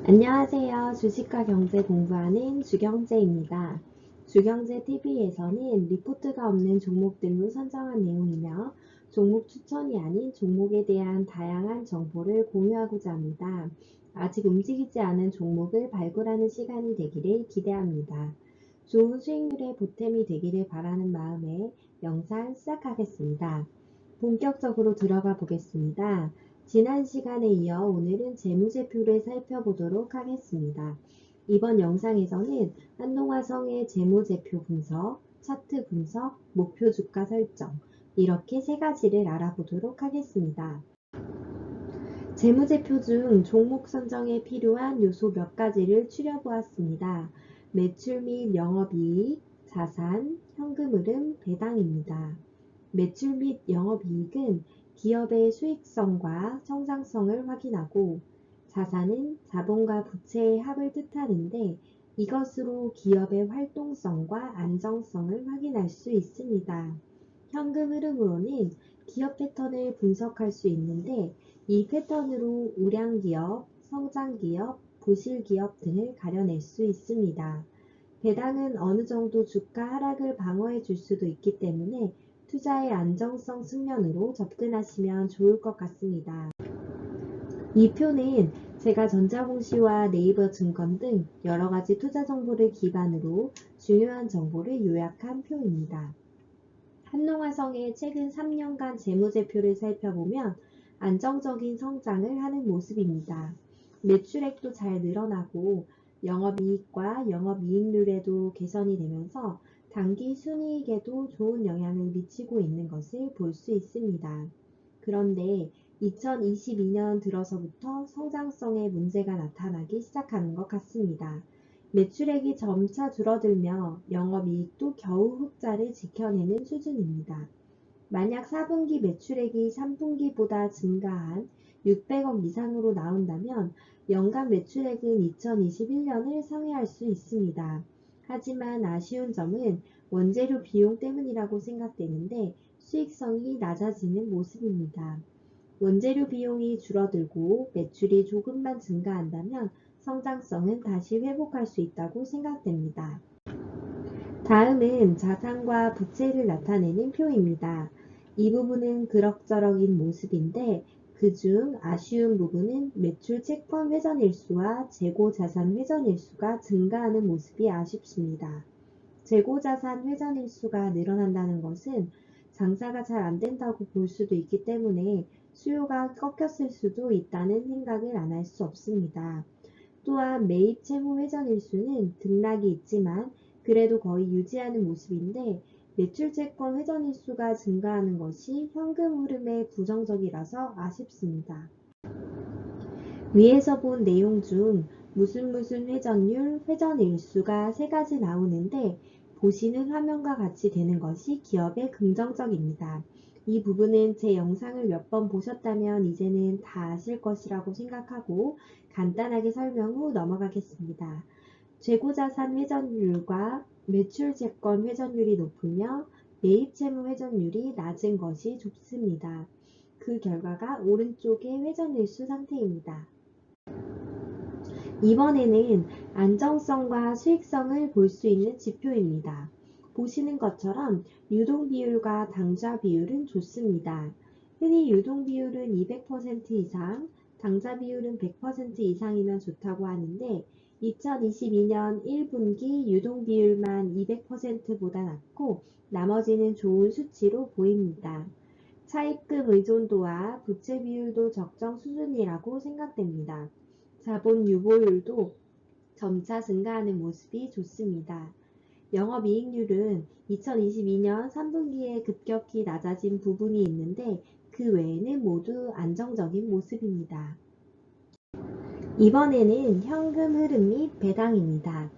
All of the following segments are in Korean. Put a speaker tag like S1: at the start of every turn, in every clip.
S1: 안녕하세요. 주식과 경제 공부하는 주경재입니다. 주경재 TV에서는 리포트가 없는 종목들로 선정한 내용이며 종목 추천이 아닌 종목에 대한 다양한 정보를 공유하고자 합니다. 아직 움직이지 않은 종목을 발굴하는 시간이 되기를 기대합니다. 좋은 수익률의 보탬이 되기를 바라는 마음에 영상 시작하겠습니다. 본격적으로 들어가 보겠습니다. 지난 시간에 이어 오늘은 재무제표를 살펴보도록 하겠습니다. 이번 영상에서는 한동화성의 재무제표 분석, 차트 분석, 목표 주가 설정 이렇게 세 가지를 알아보도록 하겠습니다. 재무제표 중 종목 선정에 필요한 요소 몇 가지를 추려보았습니다. 매출 및 영업이익, 자산, 현금 흐름, 배당입니다. 매출 및 영업이익은 기업의 수익성과 성장성을 확인하고 자산은 자본과 부채의 합을 뜻하는데 이것으로 기업의 활동성과 안정성을 확인할 수 있습니다. 현금 흐름으로는 기업 패턴을 분석할 수 있는데 이 패턴으로 우량기업, 성장기업, 부실기업 등을 가려낼 수 있습니다. 배당은 어느 정도 주가 하락을 방어해 줄 수도 있기 때문에 투자의 안정성 측면으로 접근하시면 좋을 것 같습니다. 이 표는 제가 전자공시와 네이버 증권 등 여러가지 투자 정보를 기반으로 중요한 정보를 요약한 표입니다. 한동화성의 최근 3년간 재무제표를 살펴보면 안정적인 성장을 하는 모습입니다. 매출액도 잘 늘어나고 영업이익과 영업이익률에도 개선이 되면서 단기 순이익에도 좋은 영향을 미치고 있는 것을 볼 수 있습니다. 그런데 2022년 들어서부터 성장성에 문제가 나타나기 시작하는 것 같습니다. 매출액이 점차 줄어들며 영업이익도 겨우 흑자를 지켜내는 수준입니다. 만약 4분기 매출액이 3분기보다 증가한 600억 이상으로 나온다면 연간 매출액은 2021년을 상회할 수 있습니다. 하지만 아쉬운 점은 원재료 비용 때문이라고 생각되는데 수익성이 낮아지는 모습입니다. 원재료 비용이 줄어들고 매출이 조금만 증가한다면 성장성은 다시 회복할 수 있다고 생각됩니다. 다음은 자산과 부채를 나타내는 표입니다. 이 부분은 그럭저럭인 모습인데 그중 아쉬운 부분은 매출 채권 회전일수와 재고자산 회전일수가 증가하는 모습이 아쉽습니다. 재고자산 회전일수가 늘어난다는 것은 장사가 잘 안된다고 볼 수도 있기 때문에 수요가 꺾였을 수도 있다는 생각을 안 할 수 없습니다. 또한 매입 채무 회전일수는 등락이 있지만 그래도 거의 유지하는 모습인데 매출 채권 회전일수가 증가하는 것이 현금 흐름에 부정적이라서 아쉽습니다. 위에서 본 내용 중 무슨 회전율, 회전일수가 세 가지 나오는데 보시는 화면과 같이 되는 것이 기업에 긍정적입니다. 이 부분은 제 영상을 몇 번 보셨다면 이제는 다 아실 것이라고 생각하고 간단하게 설명 후 넘어가겠습니다. 재고자산 회전율과 매출채권 회전율이 높으며 매입채무 회전율이 낮은 것이 좋습니다. 그 결과가 오른쪽의 회전일수 상태입니다. 이번에는 안정성과 수익성을 볼 수 있는 지표입니다. 보시는 것처럼 유동비율과 당좌 비율은 좋습니다. 흔히 유동비율은 200% 이상, 당좌 비율은 100% 이상이면 좋다고 하는데 2022년 1분기 유동비율만 200%보다 낮고 나머지는 좋은 수치로 보입니다. 차입금 의존도와 부채 비율도 적정 수준이라고 생각됩니다. 자본 유보율도 점차 증가하는 모습이 좋습니다. 영업이익률은 2022년 3분기에 급격히 낮아진 부분이 있는데 그 외에는 모두 안정적인 모습입니다. 이번에는 현금 흐름 및 배당입니다.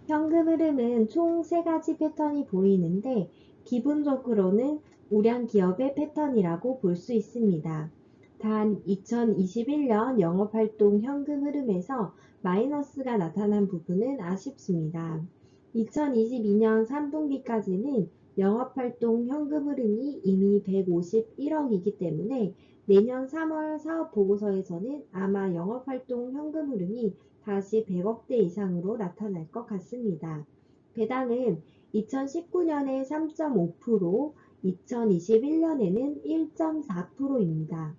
S1: 현금 흐름은 총 3가지 패턴이 보이는데 기본적으로는 우량 기업의 패턴이라고 볼 수 있습니다. 단 2021년 영업활동 현금 흐름에서 마이너스가 나타난 부분은 아쉽습니다. 2022년 3분기까지는 영업활동 현금 흐름이 이미 151억이기 때문에 내년 3월 사업보고서에서는 아마 영업활동 현금 흐름이 다시 100억대 이상으로 나타날 것 같습니다. 배당은 2019년에 3.5%, 2021년에는 1.4%입니다.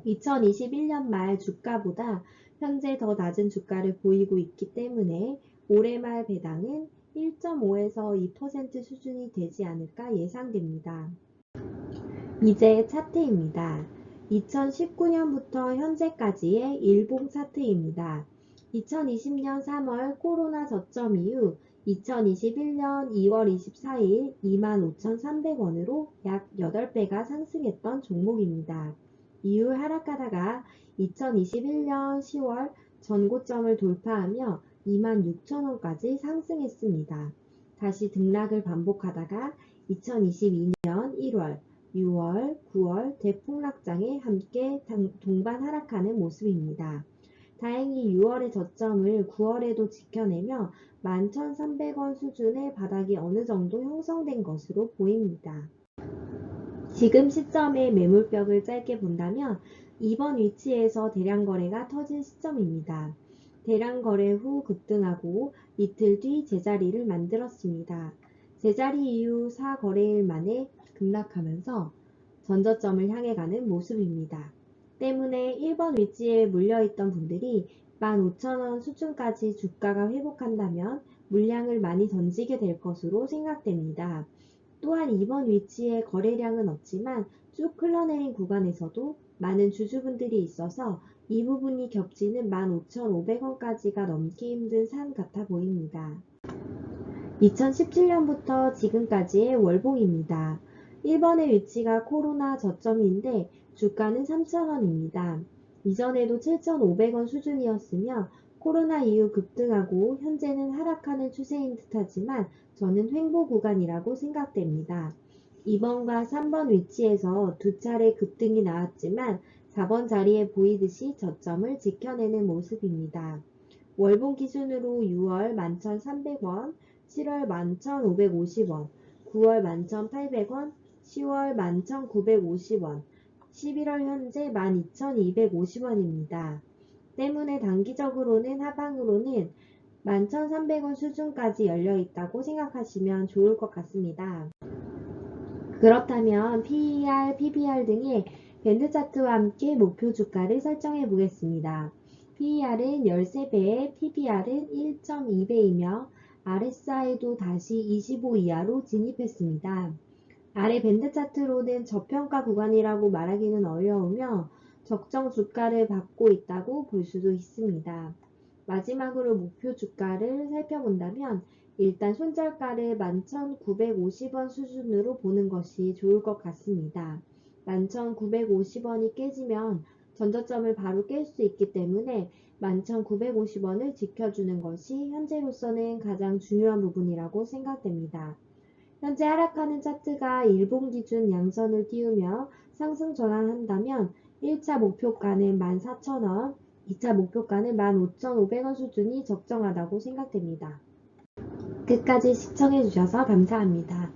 S1: 2021년 말 주가보다 현재 더 낮은 주가를 보이고 있기 때문에 올해 말 배당은 1.5에서 2% 수준이 되지 않을까 예상됩니다. 이제 차트입니다. 2019년부터 현재까지의 일봉 차트입니다. 2020년 3월 코로나 저점 이후 2021년 2월 24일 25,300원으로 약 8배가 상승했던 종목입니다. 이후 하락하다가 2021년 10월 전고점을 돌파하며 26,000원까지 상승했습니다. 다시 등락을 반복하다가 2022년 1월, 6월, 9월 대폭락장에 함께 동반 하락하는 모습입니다. 다행히 6월의 저점을 9월에도 지켜내며 11,300원 수준의 바닥이 어느 정도 형성된 것으로 보입니다. 지금 시점의 매물벽을 짧게 본다면 이번 위치에서 대량 거래가 터진 시점입니다. 대량 거래 후 급등하고 이틀 뒤 제자리를 만들었습니다. 제자리 이후 4거래일 만에 급락하면서 전저점을 향해 가는 모습입니다. 때문에 1번 위치에 물려있던 분들이 15,000원 수준까지 주가가 회복한다면 물량을 많이 던지게 될 것으로 생각됩니다. 또한 2번 위치에 거래량은 없지만 쭉 흘러내린 구간에서도 많은 주주분들이 있어서 이 부분이 겹치는 15,500원까지가 넘기 힘든 산 같아 보입니다. 2017년부터 지금까지의 월봉입니다. 1번의 위치가 코로나 저점인데 주가는 3,000원입니다. 이전에도 7,500원 수준이었으며 코로나 이후 급등하고 현재는 하락하는 추세인 듯하지만 저는 횡보 구간이라고 생각됩니다. 2번과 3번 위치에서 두 차례 급등이 나왔지만 4번 자리에 보이듯이 저점을 지켜내는 모습입니다. 월봉 기준으로 6월 11,300원, 7월 11,550원, 9월 11,800원, 10월 11,950원, 11월 현재 12,250원입니다. 때문에 단기적으로는 하방으로는 11,300원 수준까지 열려있다고 생각하시면 좋을 것 같습니다. 그렇다면 PER, PBR 등의 밴드 차트와 함께 목표 주가를 설정해 보겠습니다. PER은 13배에 PBR은 1.2배이며 RSI도 다시 25 이하로 진입했습니다. 아래 밴드 차트로는 저평가 구간이라고 말하기는 어려우며 적정 주가를 받고 있다고 볼 수도 있습니다. 마지막으로 목표 주가를 살펴본다면 일단 손절가를 11,950원 수준으로 보는 것이 좋을 것 같습니다. 11,950원이 깨지면 전저점을 바로 깰 수 있기 때문에 11,950원을 지켜주는 것이 현재로서는 가장 중요한 부분이라고 생각됩니다. 현재 하락하는 차트가 일봉 기준 양선을 띄우며 상승 전환한다면 1차 목표가는 14,000원, 2차 목표가는 15,500원 수준이 적정하다고 생각됩니다. 끝까지 시청해주셔서 감사합니다.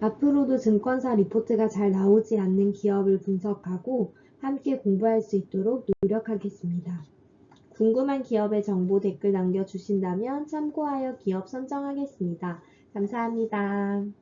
S1: 앞으로도 증권사 리포트가 잘 나오지 않는 기업을 분석하고 함께 공부할 수 있도록 노력하겠습니다. 궁금한 기업의 정보 댓글 남겨주신다면 참고하여 기업 선정하겠습니다. 감사합니다.